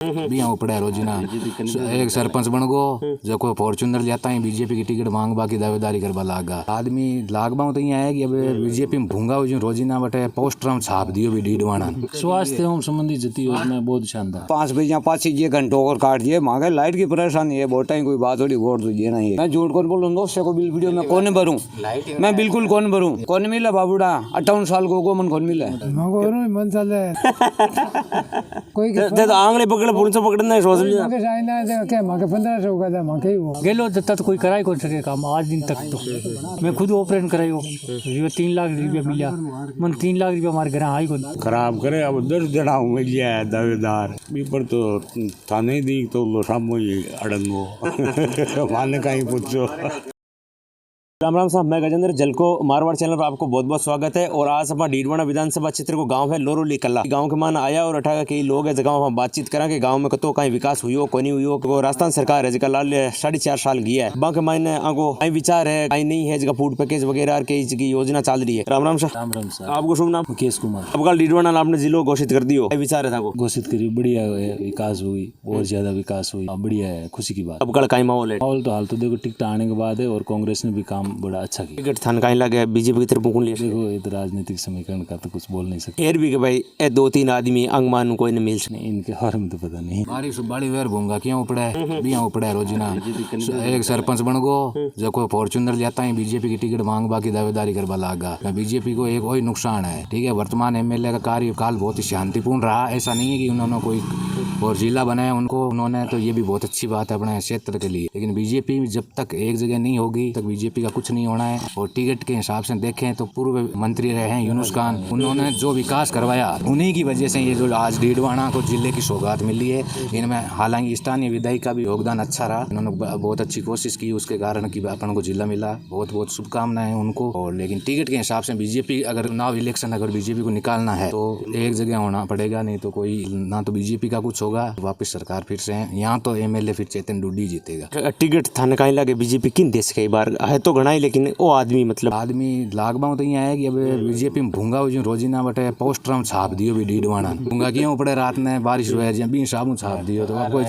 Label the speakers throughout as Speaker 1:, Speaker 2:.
Speaker 1: भी यहाँ उपड़ा रोजीना एक सरपंच बन गो जो कोई फॉर्चूनर जाता है बीजेपी की टिकट मांग बाकी दावेदारी करवा लागा आदमी लागबाऊ तो यहाँ है कि अब बीजेपी में भूंगा हो जो रोजीना बटे पोस्टर में छाप दियो भी डीडवाना
Speaker 2: स्वास्थ्य एवं संबंधी जती योजना बहुत शानदार
Speaker 3: 5 बजे 5 ये घंटों और काट दिए मांगे लाइट की परेशानी है वोट की कोई बात थोड़ी वोट तो देना ही है। मैं झूठ कौन बोलूँ दोस्तों को बिल वीडियो में कौन भरूँ मैं बिल्कुल कौन भरूँ कौन मिला बाबूड़ा 58 साल को मन कौन मिला
Speaker 4: मन चल कोई
Speaker 3: आंगले पकड़े पुलिस पकड़ना है सोच लिया
Speaker 4: क्या माँ के 1500 का था माँ के वो
Speaker 2: गेलो तक कोई कराई कौन सके काम आज दिन तक तो मैं खुद ऑपरेशन कराई हो 3 लाख रुपया मिला मन 3 लाख रुपया हमारे घर आई कौन
Speaker 5: खराब करे अब 10 जना में लिया है दावेदार पर तो थाने दी तो लो शाम अड़ंगो माने कहीं पूछो।
Speaker 6: राम राम साहब, मैं गजेंद्र जलको मारवाड़ चैनल पर आपको बहुत बहुत स्वागत है। और आज अपना डीडवाना विधानसभा क्षेत्र को गांव है लोरोली कला गांव के मान आया और अठारह कई लोग है जगह हम बातचीत करा के गांव में कतो कहीं विकास हुई हो कोई नहीं हुई हो। तो राजस्थान सरकार है जगह लाल 4.5 साल गया है बाकी मायने आगो कहीं विचार है कहीं नहीं है जगह फूड पैकेज वगैरह कई योजना चल रही है। राम राम सर।
Speaker 2: राम राम सर।
Speaker 6: आपको शुभ नाम?
Speaker 2: मुकेश कुमार।
Speaker 6: अब कल डीडवाना आपने जिलो घोषित कर दियो विचार है था
Speaker 2: घोषित करी बढ़िया विकास हुई और ज्यादा विकास हुई बढ़िया है खुशी की बात।
Speaker 6: अब कल कहीं माहौल है
Speaker 2: माहौल तो हाल तो देखो टिकट आने के बाद है और कांग्रेस ने भी काम बड़ा अच्छा किया।
Speaker 6: थान कहीं लगे बीजेपी की तरफ मुकुल
Speaker 2: देखो ये तो राजनीतिक समीकरण का तो कुछ बोल नहीं सकते।
Speaker 6: फिर भी के भाई 2-3 आदमी अंगमान कोई नहीं मिल सकते
Speaker 2: इनके बारे में तो पता नहीं।
Speaker 1: बारिश बड़ी वेर भूंगा क्यों उपड़ा है भी यहाँ उपड़ा है रोजीना एक सरपंच बन गो जो कोई फॉर्चूनर जाता है बीजेपी की टिकट मांग बाकी दावेदारी करवा लागा बीजेपी को एक वही नुकसान है। ठीक है वर्तमान एमएलए का कार्यकाल बहुत ही शांतिपूर्ण रहा ऐसा नहीं है कि उन्होंने कोई और जिला बनाया उनको उन्होंने तो ये भी बहुत अच्छी बात है अपने क्षेत्र के लिए। लेकिन बीजेपी जब तक एक जगह नहीं होगी तक बीजेपी का कुछ नहीं होना है। और टिकट के हिसाब से देखें तो पूर्व मंत्री रहे हैं यूनुस खान उन्होंने जो विकास करवाया उन्हीं की वजह से ये जो आज डीडवाना को जिले की सौगात मिली है। इनमें हालांकि स्थानीय विधायक का भी योगदान अच्छा रहा उन्होंने बहुत अच्छी कोशिश की उसके कारण की अपन को जिला मिला बहुत बहुत शुभकामनाएं उनको। और लेकिन टिकट के हिसाब से बीजेपी अगर चुनाव इलेक्शन अगर बीजेपी को निकालना है तो एक जगह होना पड़ेगा नहीं तो कोई ना तो बीजेपी का कुछ होगा वापस सरकार फिर से यहाँ तो एमएलए फिर चेतन डुड्डी जीतेगा।
Speaker 6: टिकट थाने कहीं लगे बीजेपी किन देश कई बार है तो घना ही लेकिन वो आदमी मतलब
Speaker 1: आदमी लागबाऊ तो यहाँ है कि अब बीजेपी में भूंगा हो जो रोजीना बटे पोस्टर में छाप दियो भी डीडवाना भूंगा क्यों पड़े रात में बारिश हुआ है भी साबुन छाप दियो तो कोई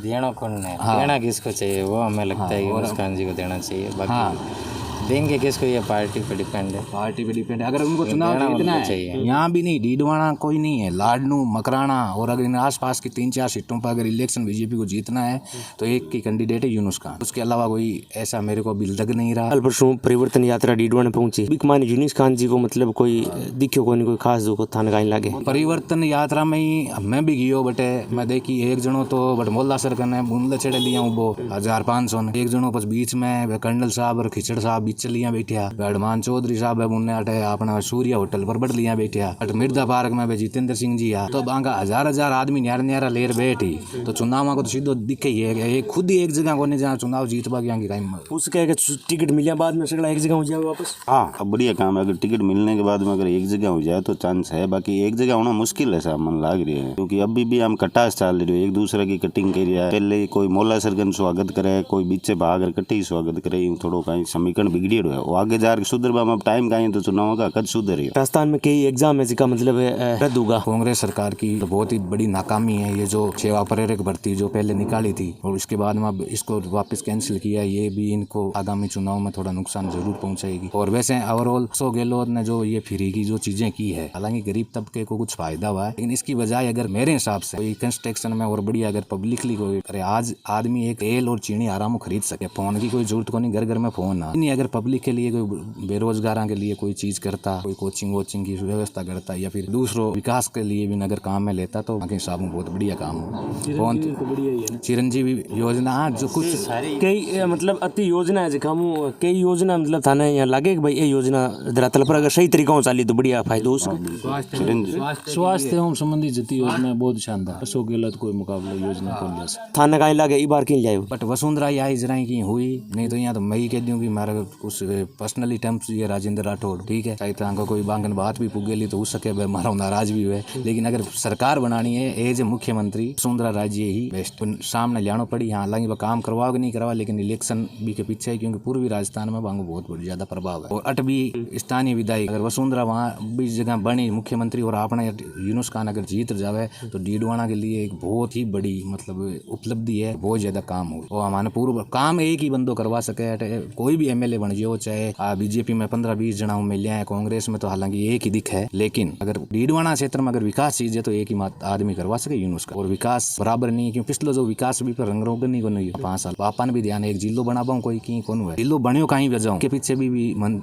Speaker 7: देना कौन है देना किसको चाहिए वो हमें लगता है कि यूनुस खान जी को देना चाहिए बाकी देंगे किसको ये पार्टी पे डिपेंड है।
Speaker 1: पार्टी पे डिपेंड है अगर उनको चुनाव जीतना है यहाँ भी नहीं डीडवाना कोई नहीं है लाडनू मकराना और अगर इन आसपास की 3-4 सीटों पर अगर इलेक्शन बीजेपी को जीतना है तो एक की कैंडिडेट है यूनुस खान उसके अलावा कोई ऐसा मेरे को अभी लग नहीं रहा।
Speaker 6: कल परसों परिवर्तन यात्रा डीडवाना पहुंची बिकमान यूनुस खान जी को मतलब कोई दिखो कोई खास दुख थाने कहीं लगे
Speaker 1: परिवर्तन यात्रा में ही मैं भी गियो बटे मैं देखी एक जनों तो बट मोल्ला सर कने बूंद चढ़े लिया वो 1500 एक जनों पर बीच में कर्नल साहब और खिचड़ साहब चलिया बैठिया हनुमान चौधरी साहब है उन्हें अटे अपना सूर्य होटल पर बढ़ लिया बैठिया अट मिर्जा पार्क में जितेंद्र सिंह जी आ तो बांका हजार आदमी न्यारा लेर बैठी तो चुनाव को तो सीधो दिखे ही है खुद ही एक जगह को जहाँ चुनाव जीतवा गया
Speaker 6: उसके टिकट मिलने बाद में सगला एक जगह हो जाए वापस।
Speaker 5: हाँ बढ़िया काम है अगर टिकट मिलने के बाद में अगर एक जगह हो जाए तो चांस है बाकी एक जगह होना मुश्किल है साहब मन लाग रही है क्योंकि अभी भी हम कटास चल रही है एक दूसरे की कटिंग कर रहा है पहले कोई मोला सरगन स्वागत करे कोई बीचे भाग कट्टी स्वागत करे थोड़ा कहीं समीकरण बिगड़ी है वो आगे जाकर सुधर अब टाइम का तो चुनाव का कद सुधर है।
Speaker 6: राजस्थान में कई एग्जाम है जिसका मतलब रद्द होगा।
Speaker 1: कांग्रेस सरकार की तो बहुत ही बड़ी नाकामी है ये जो सेवा प्रेरक भर्ती जो पहले निकाली थी और उसके बाद में अब इसको वापस कैंसिल किया ये भी इनको आगामी चुनाव में थोड़ा नुकसान जरूर पहुंचाएगी। और वैसे ओवरऑल गहलोत ने जो ये फ्री की जो चीजें की है हालांकि गरीब तबके को कुछ फायदा हुआ है लेकिन इसकी बजाय अगर मेरे हिसाब से कोई कंस्ट्रक्शन में और बढ़िया अगर पब्लिकली कोई करे आज आदमी एक तेल और चीनी आराम खरीद सके फोन की कोई जरूरत को नहीं घर घर में फोन ना नहीं अगर पब्लिक के लिए कोई बेरोजगारों के लिए कोई चीज करता कोई कोचिंग वोचिंग की व्यवस्था करता या फिर दूसरों विकास के लिए भी नगर काम में लेता तो बाकी साहब बहुत बढ़िया काम हो। चिरंजीवी योजना जो कुछ
Speaker 6: कई मतलब अति योजना है जिका कई योजना मतलब थाने यहाँ लगे कि भाई ये योजना धरातल पर अगर सही तरीका से चली तो बढ़िया फायदा उसका।
Speaker 2: स्वास्थ्य एवं संबंधी जती योजना बहुत शानदार अशोक गहलोत कोई मुकाबला योजना कौन जा सकता
Speaker 6: थाने कहीं लगे ई बार कहीं जाए
Speaker 1: बट वसुंधरा आई जरा की हुई नहीं तो यहाँ तो मैं ही कह दूँ कि हमारा कुछ पर्सनली टर्म्स ये राजेंद्र राठौड़ ठीक है चाहे तो कोई बांगन बात भी पुगेली तो हो सके मारा नाराज भी हुए, लेकिन अगर सरकार बनानी है एज ए मुख्यमंत्री वसुंधरा राजे ही बेस्ट सामने लियानो पड़ी। हाँ हालांकि वह काम करवा नहीं करवा, लेकिन इलेक्शन भी के पीछे है क्योंकि पूर्वी राजस्थान में बांगो बहुत ज्यादा प्रभाव है। और अट भी स्थानीय विधायक अगर वसुंधरा वहाँ भी जगह बनी मुख्यमंत्री और आपने यूनुस खान अगर जीत जावे तो डीडवाना के लिए एक बहुत ही बड़ी मतलब उपलब्धि है, बहुत ज्यादा काम हो और हमारे पूर्व काम एक ही बंदो करवा सके। कोई भी एमएलए बन जाओ चाहे बीजेपी में 15-20 जना मिले हैं, कांग्रेस में तो हालांकि एक ही दिख है, लेकिन अगर डीडवाना क्षेत्र में अगर विकास चीज है तो एक ही आदमी करवा सके यूनुस का। और विकास बराबर नहीं है क्योंकि पिछले जो विकास भी पर रंग रोग नहीं को नहीं 5 साल पापा ने भी ध्यान एक जिलो बना पाऊँ कोई की कौन हुआ जिलो बने कहीं बजाऊँ के पीछे भी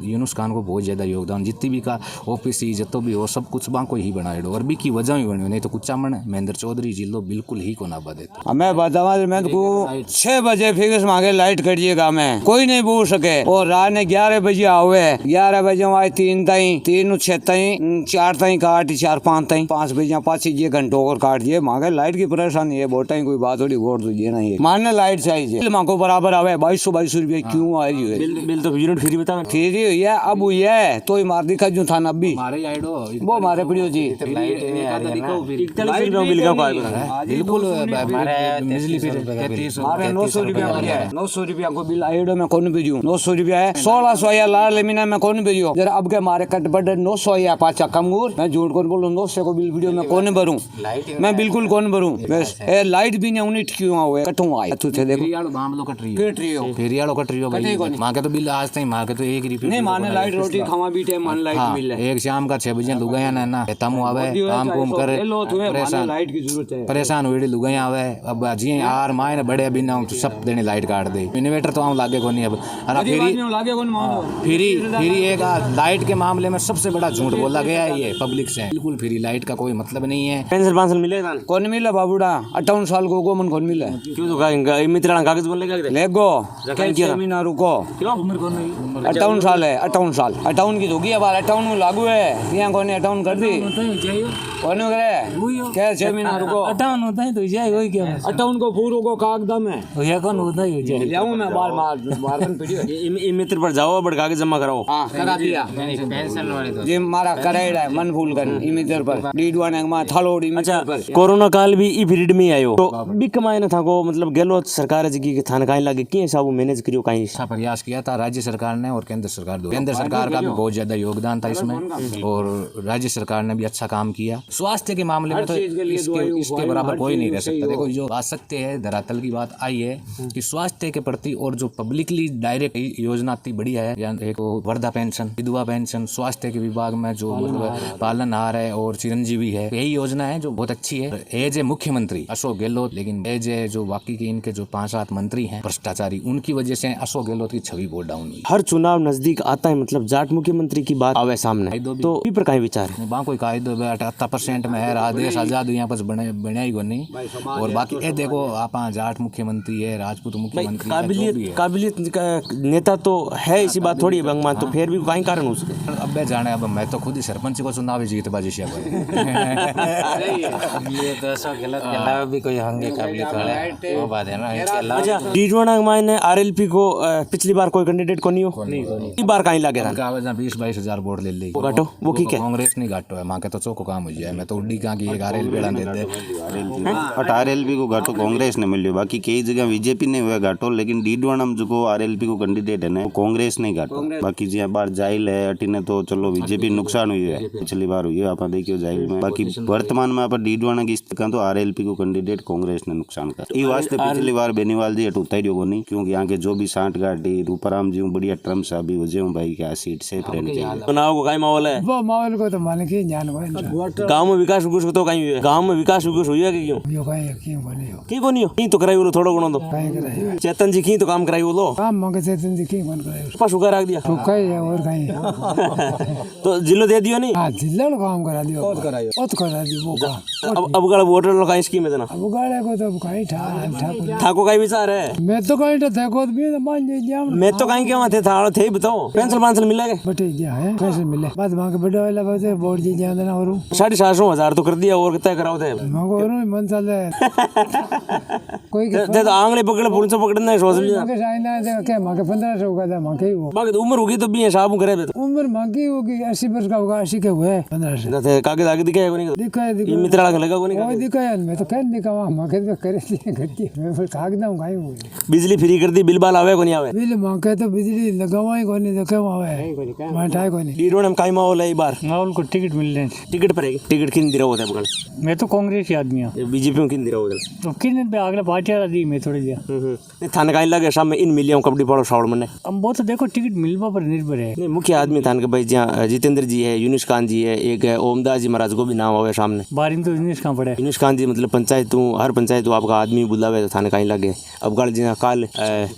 Speaker 1: यूनुस खान को बहुत ज्यादा योगदान जितनी भी का ऑफिस जितो भी हो सब कुछ बांको ही बनाए और भी की वजह ही बनी नहीं तो कुछ महेंद्र चौधरी जिलो बिल्कुल ही को ना बदे।
Speaker 3: मैं बतावा मैं तो 6 बजे फिक्स मांगे लाइट कटिएगा मैं कोई नहीं बोल सके और रात ने 11 बजे आवे 11 बजे आए 3 ताई 3 6 ताई 4 ताई काट 4 5 ताई 5 बजे पाँच ये घंटों और काट दिए मांगे लाइट की परेशानी है बहुत टाइम कोई बात थोड़ी वोट तो ये नहीं है मानने लाइट चाहिए माँ को बराबर आवे 2200 रुपये क्यों आ रही है
Speaker 6: बिल तो यूनिट फ्री बता
Speaker 3: फ्री हुई है अब हुई है तो मार दिखा जो था नब्बी वो मारे पड़ियो जी
Speaker 1: बिल्कुल
Speaker 3: मारे 900 रुपया 900 रुपया को बिल आएडो में कौन भेजू 900 रुपया है 1600 या लाल लेमिना में कौन भेजू जरा अब के मारे कट बड़े 900 या पाचा कमूर मैं झूठ कौन बोलूं 900 को बिल वीडियो में कौन भरूं मैं बिल्कुल कौन भरूं बस ए लाइट भी नहीं यूनिट क्यों हुए कटू आए तू थे देखो
Speaker 1: मामलो कट रही हो फेरियाड़ो कट रही हो भाई मां के तो बिल आज तक मां के तो 1 रुपया
Speaker 3: नहीं माने लाइट रोटी खावा भी टाइम मान लाइट मिल है
Speaker 1: एक शाम का 6 बजे लुगाया ना तमु आवे काम कुम करे परेशान
Speaker 3: लाइट की जरूरत है
Speaker 1: परेशान हुई लुगाया आवे अब जी यार मां ने बड़े बिना सब देने लाइट काट दे इन्वर्टर तो हम लागे कोनी अब अरे फ्री एक लाइट के मामले में सबसे बड़ा झूठ बोला गया है ये पब्लिक से बिल्कुल फ्री लाइट का कोई मतलब नहीं है।
Speaker 6: पेंशन मिलेगा
Speaker 3: कौन मिला बाबूड़ा 58 साल को मन कौन मिला
Speaker 6: क्यों तो मित्र कागज बोल
Speaker 3: ले गो महीना रुको 58 साल है 58 की होगी अब 58 लागू है यहाँ कौन 58 कर दी कौन करे क्या 6 महीना रुको
Speaker 2: 58 होता है तो जाए वही क्या
Speaker 3: 58 को पूरो को कागदम है
Speaker 2: भैया कौन होता है जाए
Speaker 3: जाऊँ मैं बाल मार
Speaker 6: मित्र पर जाओ बट कागज जमा कराओ
Speaker 3: हाँ करा दिया
Speaker 7: पेंशन वाले तो
Speaker 3: जी मारा कराएड़ा है मन फूल कर इमितर पर डीडवाने मा थालोड़ी
Speaker 6: अच्छा कोरोना काल भी ई पीरियड में आयो तो भी कमाए न था को मतलब गेलो सरकार जी की थान काई लागे के हिसाब मैनेज करियो काई
Speaker 1: अच्छा प्रयास किया था राज्य सरकार ने और केंद्र सरकार दो केंद्र सरकार का भी बहुत ज्यादा योगदान था इसमें और राज्य सरकार ने भी अच्छा काम किया। स्वास्थ्य के मामले में तो इसके बराबर कोई नहीं रह सकता। देखो जो आ सकते है धरातल की बात आई है कि स्वास्थ्य के प्रति और जो पब्लिकली डायरेक्ट योजना इतनी बढ़िया है एक वृद्धा पेंशन विधवा पेंशन स्वास्थ्य के विभाग में जो मतलब पालनहार है और चिरंजीवी है यही योजना है जो बहुत अच्छी है। एज ए मुख्यमंत्री अशोक गहलोत लेकिन एज ए जो बाकी के इनके जो 5-7 मंत्री हैं भ्रष्टाचारी उनकी वजह से अशोक गहलोत की छवि बहुत डाउन हुई।
Speaker 6: हर चुनाव नजदीक आता है मतलब जाट मुख्यमंत्री की बात आवे सामने तो भी पर कहीं विचार
Speaker 1: है कोई कायदो 78% में है देश आजाद यहाँ पर बना ही नहीं और बाकी ए देखो आप जाट मुख्यमंत्री है राजपूत मुख्यमंत्री
Speaker 6: काबिलियत नेता तो है इसी बात थोड़ी है तो फिर भी कहीं कारण उसके
Speaker 1: अब जाने अब मैं तो खुद ही सरपंच को चुनाव जीत बाजी से
Speaker 7: ये तो अशोक गहलोत के अलावा भी कोई होंगे काबिलियत वाले वो बात है ना इसके अलावा
Speaker 6: अच्छा डीडवाना मायने आरएलपी को पिछली बार कोई कैंडिडेट को नहीं हो इस बार कहीं लगे था
Speaker 1: 20-22 हजार वोट ले ली
Speaker 6: वो घाटो वो की क्या
Speaker 1: कांग्रेस नहीं घाटो है मां के तो चौको काम हो जाए मैं तो उड्डी कहां की एक आरएलपी डाल देते
Speaker 5: बट आरएलपी को घाटो कांग्रेस ने मिलियो बाकी कई जगह बीजेपी ने हुआ घाटो लेकिन डीडवाना में जो आरएलपी को कैंडिडेट है ना कांग्रेस नहीं घाटो बाकी जी बार जाइल है अटीने तो चलो बीजेपी नुकसान हुई है पिछली बार हुई है आप देखियो जाइल में बाकी वर्तमान में आप डीडवाना की स्थिति तो आरएलपी को कैंडिडेट कांग्रेस ने नुकसान कर ई वास्ते पिछली बार बेनीवाल जी हटूता ही नहीं क्योंकि यहाँ के जो भी सांठ गाड़ी रूपाराम जी बढ़िया ट्रम्प साहब भी वजह भाई क्या सीट सेफ रहनी चाहिए।
Speaker 6: चुनाव को कहीं माहौल है
Speaker 4: वो माहौल को तो मान के जान
Speaker 6: गाँव में विकास तो कहीं गाँव में विकास हुई है क्यों की को नहीं हो की तो कराई बोलो थोड़ा गुणा तो चेतन जी की तो काम कराई बोलो
Speaker 4: काम मांगे चेतन जी की मन कराई
Speaker 6: पास शुगर रख दिया
Speaker 4: और कहीं
Speaker 6: तो जिलो दे दियो नहीं
Speaker 4: हाँ जिला काम करा दियो बहुत करा दियो वो काम
Speaker 6: अब गड़ा वोटर लोग कहीं स्कीम है देना
Speaker 4: अब गाड़े को तो कहीं
Speaker 6: था को कहीं विचार है
Speaker 4: मैं तो कहीं था को भी मान जा
Speaker 6: मैं तो कहीं क्या थे था थे बताओ पेंसिल मिलेगा
Speaker 4: बटे गया है पैसे मिले बाद वहां के बड़े वाला बात है बोर्ड जी जान देना और
Speaker 6: 750,000 तो कर दिया और कितना कराओ थे
Speaker 4: मांगो और मन चल कोई
Speaker 6: ते तो आंगले पकड़ पुलिस पकड़ना है सोच लिया
Speaker 4: मांगे साइन ना दे क्या मांगे 1500 का था मांगे वो
Speaker 6: बाकी तो उम्र होगी तो भी है साहब करे तो
Speaker 4: उम्र मांगी होगी 80 वर्ष का होगा 80 के हुए 1500
Speaker 6: ते कागज आगे दिखाया को नहीं
Speaker 4: दिखा है
Speaker 6: ये मित्र लगा लगा को नहीं
Speaker 4: वो दिखा है मैं तो कह दिखा वहां मांगे तो करे दिए घर की मैं फिर कागज ना गाय हुए
Speaker 6: बिजली फ्री कर दी बिल बाल आवे को नहीं आवे
Speaker 4: बिल मांगे तो बिजली लगावा ही कोनी तो क्यों आवे मैं ठाई कोनी
Speaker 6: लीडर में काई माहौल है इस बार
Speaker 2: माहौल को टिकट मिल रहे हैं।
Speaker 6: टिकट पर टिकट किन दिरा होता है बगल
Speaker 2: मैं तो कांग्रेस ही आदमी हूँ।
Speaker 6: बीजेपी में किन दिरा होता
Speaker 2: तो किन दिन पे अगला पार्टी वाला दी मैं थोड़ी दिया।
Speaker 6: नहीं थाने काई लगे शाम में इन मिलियन कबड्डी पड़ो साउंड में
Speaker 2: अब वो तो देखो टिकट मिलवा पर निर्भर है।
Speaker 6: नहीं मुख्य आदमी थान के भाई जहाँ जितेंद्र जी है यूनिस खान जी है एक है ओमदास जी महाराज को भी नाम हुआ सामने
Speaker 2: बारिंग तो जिनिस कहाँ पड़े।
Speaker 6: यूनिस खान जी मतलब पंचायत हर पंचायत आपका आदमी बुलावे तो थाने काई लगे अब गाल जी काल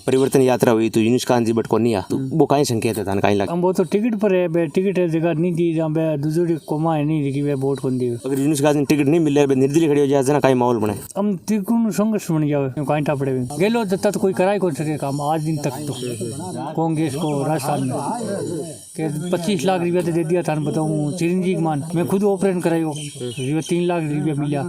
Speaker 6: परिवर्तन यात्रा हुई तो यूनिस खान जी बट को नहीं आ तो वो काई संकेत है थाने काई लगे
Speaker 2: अब वो तो टिकट पर है बे टिकट है जगह नहीं दी जहाँ पे दूसरी कोमा है नहीं दिखी वे वोट कौन दी।
Speaker 6: अगर यूनिस खान टिकट नहीं मिले निर्दलीय खड़ी हो जाए ना काई माहौल बने
Speaker 2: हम त्रिकोण संघर्ष बन गया कहीं टापड़े में गेलो तब कोई कराई कौन सके काम आज दिन तक तो कांग्रेस को राजस्थान में के 25 लाख रुपया तो दे दिया था बताऊँ चिरंजीव मान मैं खुद ऑपरेशन कराई हो 3 लाख रुपया मिला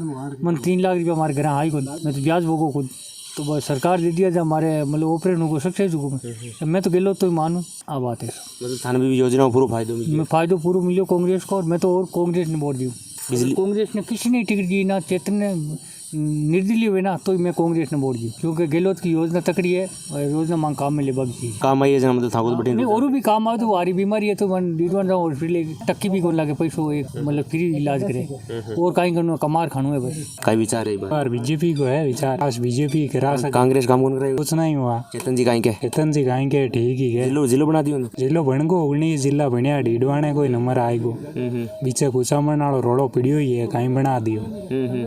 Speaker 2: मन 3 लाख रुपया हमारे घर आई खुद मैं तो ब्याज भोगो खुद तो बस सरकार दे दिया था हमारे मतलब ऑपरेशन को सक्सेस हुआ मैं तो गेलो तो ही मानूँ आ बात है
Speaker 6: मतलब थाने भी योजना पूरा फायदो
Speaker 2: मैं फायदो पूरा मिलो कांग्रेस को और मैं तो और कांग्रेस ने वोट दी कांग्रेस ने किसी ने टिकट दी ना चेतन ने निर्दलीय हुए ना तो मैं कांग्रेस ने वोट दी क्योंकि गहलोत की योजना तकड़ी है और योजना मांग काम में ले बगी
Speaker 6: काम आई है मतलब था बटे
Speaker 2: नहीं और भी काम आए तो वारी बीमारी है तो मन डीडवन जाऊँ हॉस्पिटल टक्की भी कौन लगे पैसों एक मतलब फ्री इलाज करे और कहीं करना कमार खानू है बस
Speaker 6: कई विचार है बार
Speaker 8: बीजेपी को है विचार आज बीजेपी करा सके
Speaker 6: कांग्रेस काम कौन करे
Speaker 8: कुछ नहीं हुआ
Speaker 6: चेतन जी काई के
Speaker 8: चेतन जी कहीं के ठीक ही है
Speaker 6: जिलो बना दियो
Speaker 8: जिलो बन गो 19 जिला बनया डीडवाने कोई नंबर आएगो बीचे कुचामण वालो रोड़ो पड़ियो ही है कहीं बना दियो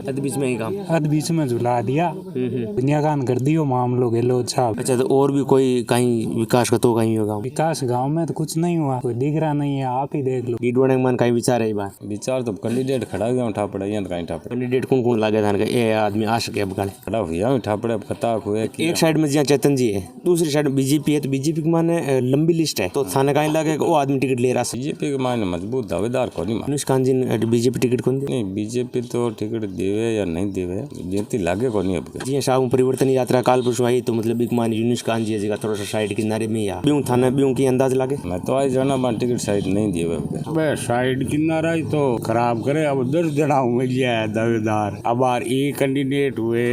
Speaker 6: अद बीच में ही काम
Speaker 8: अद बीच में झुला दिया दुनिया कान कर दियो मामलो गेलो साहब।
Speaker 6: अच्छा तो और भी कोई कहीं विकास का तो कहीं होगा
Speaker 8: विकास गांव में तो कुछ नहीं हुआ कोई दिख रहा नहीं है आप ही देख लो
Speaker 6: डीडवाने मन कहीं विचार है बार
Speaker 9: विचार तो कैंडिडेट खड़ा गया उठा पड़ा यहाँ कहीं ठा पड़ा
Speaker 6: कैंडिडेट कौन कौन लागे थाने का ये आदमी आ सके अब गाने
Speaker 9: खड़ा हुआ उठा पड़े अब खता हुए
Speaker 6: एक साइड में जहाँ चेतन जी है दूसरी साइड में बीजेपी है तो बीजेपी के माने लंबी लिस्ट है तो थाने कहीं लगे वो आदमी टिकट ले रहा
Speaker 9: बीजेपी के मायने मजबूत दावेदार को नहीं
Speaker 6: यूनुस खान जी ने बीजेपी टिकट कौन दी
Speaker 9: नहीं बीजेपी तो टिकट देवे या नहीं देवे जीती लागे को नहीं अब
Speaker 6: जी साहब परिवर्तन यात्रा काल परसों आई तो मतलब एक मान यूनुस खान जी जगह थोड़ा सा साइड किनारे में या ब्यूं थाना ब्यूं की अंदाज लागे
Speaker 9: मैं तो आज जाना बा टिकट शायद नहीं दिए
Speaker 10: बे साइड किनारा ही तो खराब करे अब 10 जना मिल जाए दावेदार अब बार एक कैंडिडेट हुए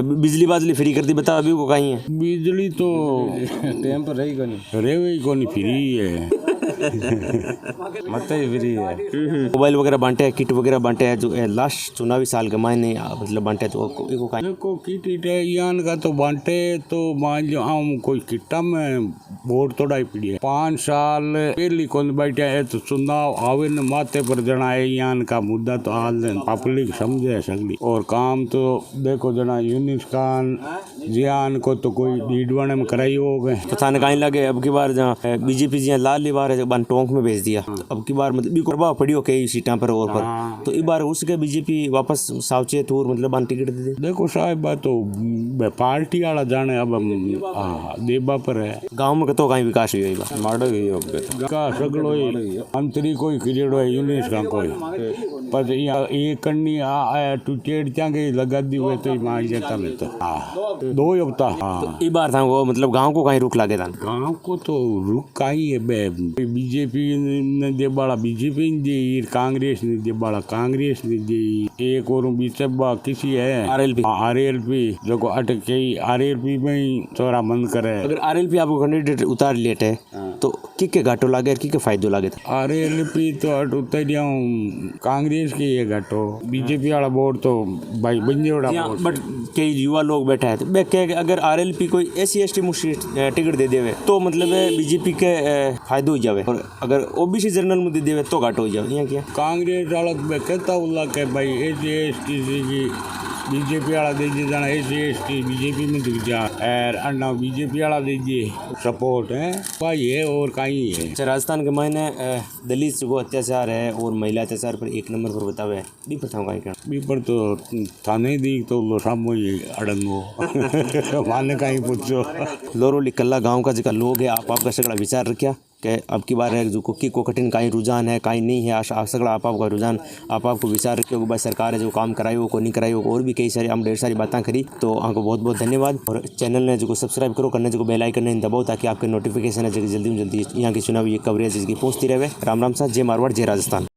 Speaker 6: बिजली बाजली फ्री कर दी बता अभी को कहीं है
Speaker 10: बिजली तो
Speaker 9: टाइम पर रही को नहीं
Speaker 10: रेवे को नहीं फ्री है
Speaker 9: मत ही फ्री है
Speaker 6: मोबाइल वगैरह बांटे किट वगैरह बांटे है जो लास्ट चुनावी साल के मायने मतलब बांटे तो इको कहीं
Speaker 10: देखो किट यान का तो बांटे तो मान लो हम कोई किट्टा में वोट तोड़ाई पड़ी है 5 साल पहली कौन बैठा है तो चुनाव आवे न माथे पर जनाए यान का मुद्दा तो हाल पब्लिक समझे सगली और काम तो देखो जना यूनिस खान जियान को तो कोई डीडवाने में कराई हो गए
Speaker 6: तो थाने कहीं लगे अब की बार जहाँ बीजेपी जी लाल बार बन टोंक में भेज दिया अब की बार मतलब प्रभाव पड़ी हो कई सीटा पर और पर तो इस बार उसके बीजेपी वापस सावचेत और मतलब बन टिकट दे
Speaker 10: देखो साहब बात तो पार्टी वाला जाने अब देबा पर है
Speaker 6: गांव में कतो कहीं विकास हुई बार
Speaker 9: माड़ो गई हो
Speaker 10: का सगलो मंत्री कोई किरेड़ो है यूनिस का कोई पर ये करनी आया टू टेड चांगे लगा दी हुए तो मां जाता ले तो 2 हफ्ता
Speaker 6: इस बार था वो मतलब गांव को कहीं रुक लागे था
Speaker 10: गांव को तो रुक का ही है बीजेपी ने दे बड़ा बीजेपी ने दी कांग्रेस ने दे बड़ा कांग्रेस ने दी एक और बीचबा किसी है आरएलपी जो को अटक गई आरएलपी में ही चोरा बंद करे
Speaker 6: अगर आरएलपी आपको कैंडिडेट उतार लेट है तो के घाटो लागे के फायदो लागे था
Speaker 10: आरएलपी तो अट उतारिया कांग्रेस के ये घाटो बीजेपी वाला वोट तो भाई बंजेड़ा
Speaker 6: बट कई युवा लोग बैठा है तो अगर आरएलपी कोई SC/ST टिकट दे देवे तो मतलब बीजेपी के फायदो हो जावे और अगर ओबीसी जनरल में दे देवे तो घाटो हो जावे यहाँ क्या
Speaker 10: कांग्रेस वाला कहता उल्ला के भाई SC/ST की बीजेपी वाला दीजिए जाना SC/ST बीजेपी में दिख जा और अन्ना बीजेपी वाला दीजिए सपोर्ट है भाई है और कहीं है।
Speaker 6: अच्छा राजस्थान के मायने दलित को अत्याचार है और महिला अत्याचार पर 1 नंबर पर बतावे भी बताऊँ कहीं क्या
Speaker 10: भी पर तो थाने दी तो लो सामो ही अड़ंगो माने कहीं पूछो
Speaker 6: लोरोली कल्ला गाँव का जगह लोग है आपका सगड़ा विचार रखा कि अब की बार है जो की को कठिन काई रुझान है काई नहीं है आशा सगड़ा आपका रुझान आपको विचार रखे भाई सरकार है जो काम कराई हो को नहीं कराई हो और भी कई सारी हम ढेर सारी बातें करी। तो आपको बहुत बहुत धन्यवाद और चैनल ने जो सब्सक्राइब करो करने जो बेल आइकन दबाओ ताकि आपके नोटिफिकेशन है जल्दी जल्दी यहाँ की चुनावी कवरेज जिसकी पहुँचती रहे। राम राम साहब, जय मारवाड़ जय राजस्थान।